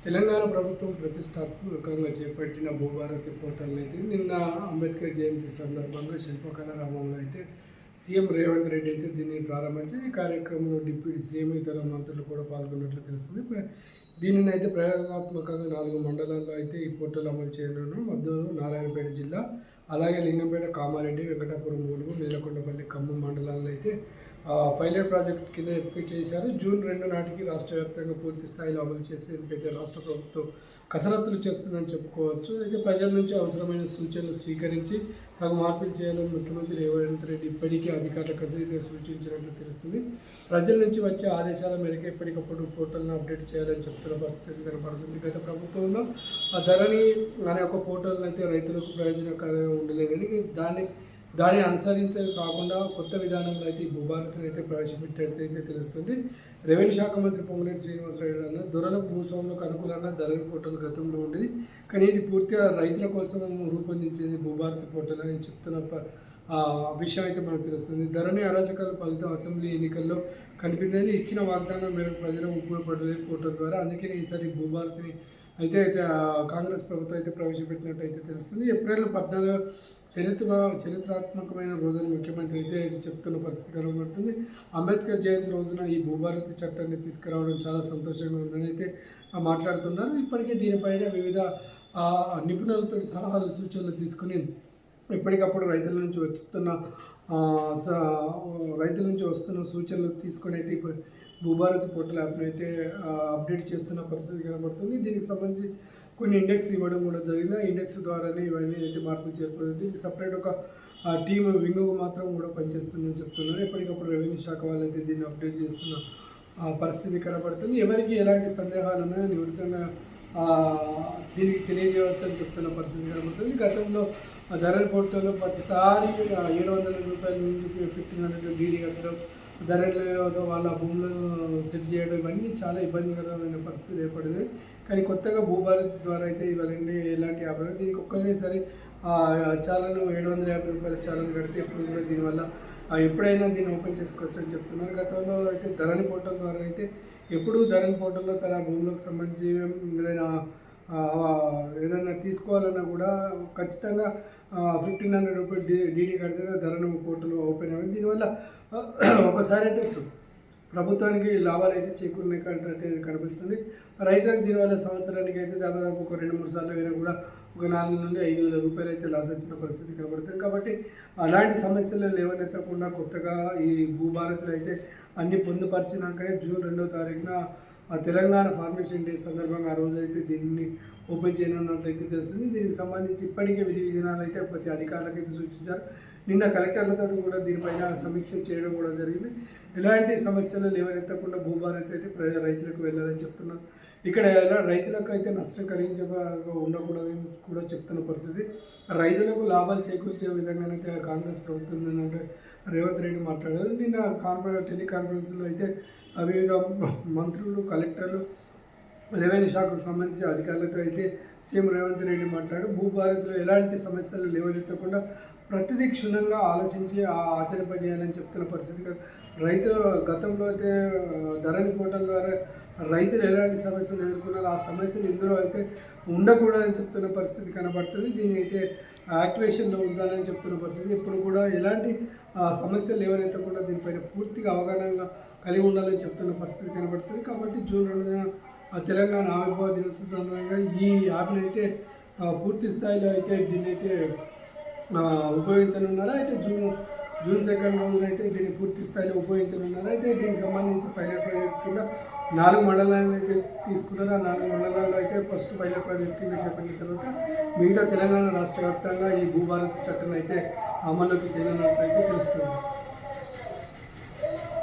తెలంగాణ ప్రభుత్వం ప్రతిష్టాత్మకంగా చేపట్టిన భూభారతి పోర్టల్ అయితే నిన్న అంబేద్కర్ జయంతి సందర్భంగా శిల్పకళా రామంలో అయితే సీఎం రేవంత్ రెడ్డి అయితే దీన్ని ప్రారంభించి ఈ కార్యక్రమంలో డిప్యూటీ సీఎం ఇతర మంత్రులు కూడా పాల్గొన్నట్లు తెలుస్తుంది. దీనిని అయితే ప్రయోగాత్మకంగా 4 మండలాల్లో అయితే ఈ పోర్టల్ అమలు చేయనున్నాం. మద్దూరు, నారాయణపేట జిల్లా, అలాగే లింగంపేట, కామారెడ్డి, వెంకటాపురం, ములుగు, నీలకొండపల్లి, ఖమ్మం మండలాల్లో అయితే పైలట్ ప్రాజెక్ట్ కింద ఎంపిక చేశారు. జూన్ 2 నాటికి రాష్ట్ర వ్యాప్తంగా పూర్తి స్థాయిలో అమలు చేసేందుకైతే రాష్ట్ర ప్రభుత్వం కసరత్తులు చేస్తుందని చెప్పుకోవచ్చు. అయితే ప్రజల నుంచి అవసరమైన సూచనలు స్వీకరించి తగు మార్పులు చేయాలని ముఖ్యమంత్రి రేవంత్ రెడ్డి ఇప్పటికే అధికారులకు సూచించినట్లు తెలుస్తుంది. ప్రజల నుంచి వచ్చే ఆదేశాల మేరకు ఎప్పటికప్పుడు పోర్టల్ను అప్డేట్ చేయాలని చెప్తున్న పరిస్థితి కనపడుతుంది. గత ప్రభుత్వంలో ఆ ధరణి అనే ఒక పోర్టల్ని అయితే రైతులకు ప్రయోజనకరంగా ఉండలేదని దాన్ని అనుసరించే కాకుండా కొత్త విధానంలో అయితే ఈ భూభారతిని అయితే ప్రవేశపెట్టేటైతే తెలుస్తుంది. రెవెన్యూ శాఖ మంత్రి పొంగులేటి శ్రీనివాసరావు అన్న దొరలకు భూస్వాములకు అనుకూలంగా ధరణి పోర్టల్ గతంలో ఉండేది, కానీ ఇది పూర్తిగా రైతుల కోసం రూపొందించేది భూభారతి పోర్టల్ అని చెప్తున్న విషయం అయితే మనకు తెలుస్తుంది. ధరణి అరాచకాల ఫలితం అసెంబ్లీ ఎన్నికల్లో కనిపిందని ఇచ్చిన వాగ్దానం మేరకు ప్రజలకు ఉపయోగపడలేదు పోర్టల్ ద్వారా. అందుకని ఈసారి భూభారతిని అయితే కాంగ్రెస్ ప్రభుత్వం అయితే ప్రవేశపెట్టినట్టు అయితే తెలుస్తుంది. ఏప్రిల్ 14 చరిత్రాత్మకమైన రోజున ముఖ్యమంత్రి అయితే చెప్తున్న పరిస్థితి కనబడుతుంది. అంబేద్కర్ జయంతి రోజున ఈ భూభారతి చట్టాన్ని తీసుకురావడం చాలా సంతోషంగా ఉందని అయితే మాట్లాడుతున్నారు. ఇప్పటికే దీనిపైన వివిధ నిపుణులతో సలహాలు సూచనలు తీసుకుని ఎప్పటికప్పుడు రైతుల నుంచి వస్తున్న సూచనలు తీసుకొని అయితే ఇప్పుడు భూభారతి పోర్టల్ యాప్ను అయితే అప్డేట్ చేస్తున్న పరిస్థితి కనబడుతుంది. దీనికి సంబంధించి కొన్ని ఇండెక్స్ ఇవ్వడం కూడా జరిగింది. ఆ ఇండెక్స్ ద్వారానే ఇవన్నీ అయితే మార్పులు చేరుకుంది. దీనికి సపరేట్ ఒక టీమ్ వింగ్ మాత్రం కూడా పనిచేస్తుందని చెప్తున్నారు. ఎప్పటికప్పుడు రెవెన్యూ శాఖ వాళ్ళు అయితే దీన్ని అప్డేట్ చేస్తున్న పరిస్థితి కనబడుతుంది. ఎవరికి ఎలాంటి సందేహాలు ఉన్నాయో నివృత్తంగా దీనికి తెలియజేయవచ్చు అని చెప్తున్న పరిస్థితి కనబడుతుంది. గతంలో ధరణి పోర్టల్లో ప్రతిసారి 700 రూపాయల నుంచి 1500 డీడీ కట్టడం, ధరలో వాళ్ళ భూములను సెట్ చేయడం, ఇవన్నీ చాలా ఇబ్బందికరమైన పరిస్థితి ఏర్పడింది. కానీ కొత్తగా భూభారతి ద్వారా అయితే ఇవన్నీ ఎలాంటి ఆపడం దీనికి ఒక్కసారి చాలను 750 రూపాయల చాలను కడితే ఎప్పుడు కూడా దీనివల్ల ఎప్పుడైనా దీన్ని ఓపెన్ చేసుకోవచ్చు అని చెప్తున్నారు. గతంలో అయితే ధరణి పోర్టల్ ద్వారా అయితే ఎప్పుడూ ధరణి పోర్టల్లో తన భూములకు సంబంధించి ఏదైనా తీసుకోవాలన్నా కూడా ఖచ్చితంగా 1500 రూపాయలు డీడీ కడితే ధరణి పోర్టల్ ఓపెన్ అయింది. దీనివల్ల ఒకసారి అయితే ప్రభుత్వానికి లాభాలు అయితే చేకూరినట్టు కనిపిస్తుంది. రైతులకు దీనివల్ల సంవత్సరానికి అయితే దాదాపు ఒక 2-3 సార్లు అయినా కూడా ఒక 4 నుండి 5,000 రూపాయలు అయితే లాస్ వచ్చిన పరిస్థితి కనబడుతుంది. కాబట్టి అలాంటి సమస్యలు లేవనెత్తకుండా కొత్తగా ఈ భూభారతిలో అయితే అన్ని పొందుపరిచినాకనే జూన్ 2వ తారీఖున తెలంగాణ ఫార్మేషన్ డే సందర్భంగా ఆ రోజు అయితే దీన్ని ఓపెన్ చేయనున్నట్లయితే తెలుస్తుంది. దీనికి సంబంధించి ఇప్పటికే విధి విధానాలు అయితే ప్రతి అధికారులకు అయితే సూచించారు. నిన్న కలెక్టర్లతో కూడా దీనిపైన సమీక్ష చేయడం కూడా జరిగింది. ఎలాంటి సమస్యలు లేవనెత్తకుండా భూభారతి అయితే రైతులకు వెళ్ళాలని చెప్తున్నారు. ఇక్కడ రైతులకు అయితే నష్టం ఉండకూడదని కూడా చెప్తున్న పరిస్థితి. రైతులకు లాభాలు చేకూర్చే విధంగానైతే కాంగ్రెస్ ప్రభుత్వం ఏంటంటే రేవంత్ రెడ్డి మాట్లాడారు. నిన్న టెలికాన్ఫరెన్స్లో అయితే వివిధ మంత్రులు, కలెక్టర్లు, రెవెన్యూ శాఖకు సంబంధించిన అధికారులతో అయితే సీఎం రేవంత్ రెడ్డి మాట్లాడు భూభారతిలో ఎలాంటి సమస్యలు లేవనెత్తకుండా ప్రతిదీ క్షుణ్ణంగా ఆలోచించి ఆచరింపజేయాలని చెప్తున్న పరిస్థితి. రైతు గతంలో అయితే ధరణి పోర్టల్ ద్వారా రైతులు ఎలాంటి సమస్యలు ఎదుర్కొన్నారో ఆ సమస్యలు ఇందులో అయితే ఉండకూడదని చెప్తున్న పరిస్థితి కనబడుతుంది. దీన్ని అయితే యాక్టివేషన్లో ఉంచాలని చెప్తున్న పరిస్థితి. ఇప్పుడు కూడా ఎలాంటి సమస్యలు లేవనెత్తకుండా దీనిపైన పూర్తిగా అవగాహన కలిగి ఉండాలని చెప్తున్న పరిస్థితి కనబడుతుంది. కాబట్టి జూన్ 2న తెలంగాణ ఆవిర్భావ దినోత్సవ సందర్భంగా ఈ యాప్ని అయితే పూర్తి స్థాయిలో అయితే దీన్ని అయితే ఉపయోగించనున్నారు. అయితే జూన్ 2వ రోజున అయితే దీన్ని పూర్తి స్థాయిలో ఉపయోగించనున్నారు. అయితే దీనికి సంబంధించి పైలట్ ప్రాజెక్ట్ కింద 4 మండలాలను అయితే తీసుకున్నారు. ఆ 4 మండలాల్లో అయితే ఫస్ట్ పైలట్ ప్రాజెక్ట్ కింద చేపట్టిన తర్వాత మిగతా తెలంగాణ రాష్ట్ర వ్యాప్తంగా ఈ భూభారతి చట్టం అయితే అమల్లోకి తేలినట్లయితే తెలుస్తుంది.